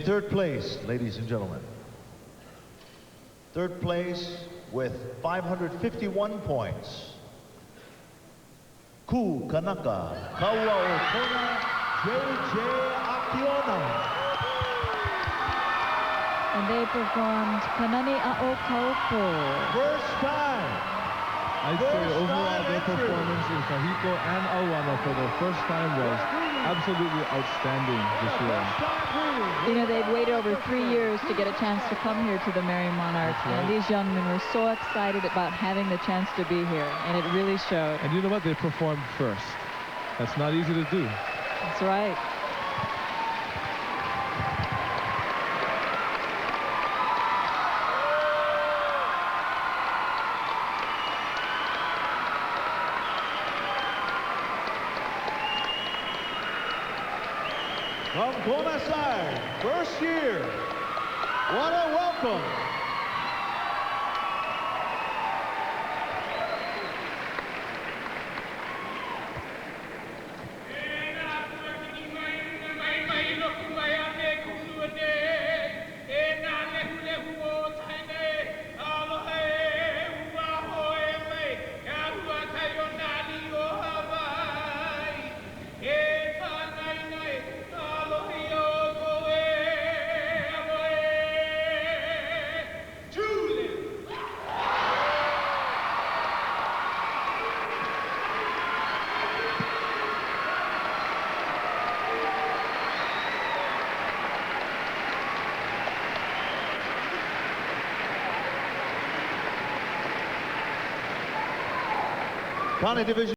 In third place, ladies and gentlemen. Third place with 551 points. Kanaka, Kaua-Kona, JayJayAkiona. And they performed Kanani A'o Kaupo. First time. I'd say overall their performance in Kahiko and Awana for the first time was absolutely outstanding this year. You know, they'd waited over 3 years to get a chance to come here to the Merry Monarch. Right. And these young men were so excited about having the chance to be here. And it really showed. And you know what? They performed first. That's not easy to do. That's right. From Kona side, first year. What a welcome. Kane division.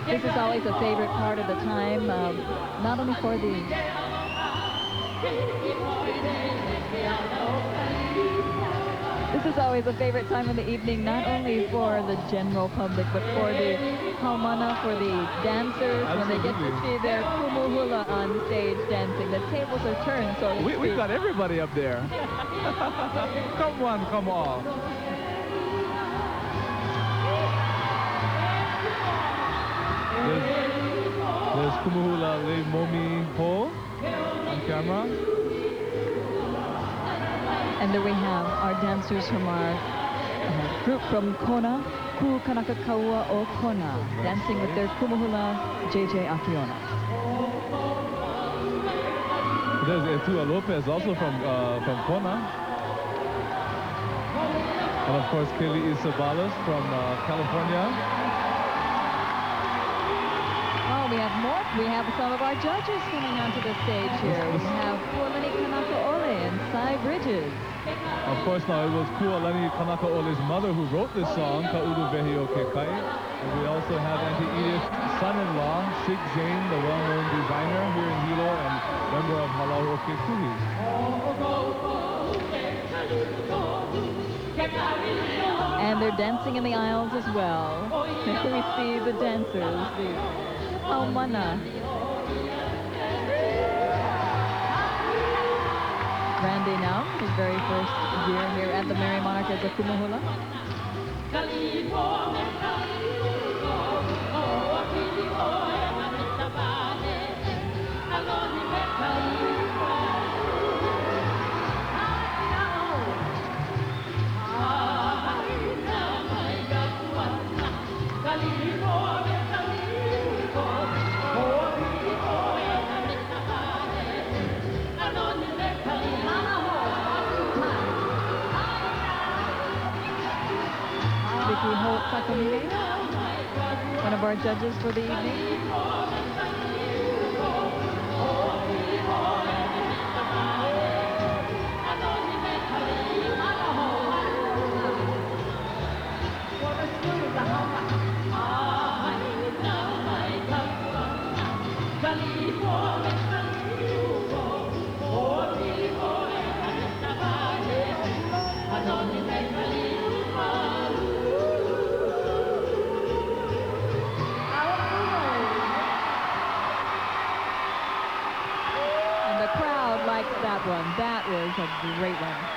This is always a favorite part of the time, not only for the... This is always a favorite time of the evening, not only for the general public, but for the haumana, for the dancers, when they get to see their Kumu Hula on stage dancing. The tables are turned, so to speak. We've got everybody up there. Come one, come all. There's Kumu Hula Le Momi Ho on camera. And there we have our dancers from our group from Kona, Kanaka Kaua o Kona, dancing with their Kumu Hula, JayJayAkiona. There's Etua Lopez also from Kona. And of course, Kelly Isabalas from California. Oh, we have more. We have some of our judges coming onto the stage here. We have Kualani Kanaka Ole and Sai Bridges. Of course, now it was Kualani Kanaka Ole's mother who wrote this song, Ka'udu Vehi o Kekai. And we also have Auntie Edith's son-in-law, Sheikh Zain, the well-known designer here in Hilo and member of Halau o Kekuhi. And they're dancing in the aisles as well. Here we see the dancers, the haumana. Randy now, his very first year here at the Merry Monarch as a Kumu Hula. One of our judges for the evening. liked that one. That was a great one.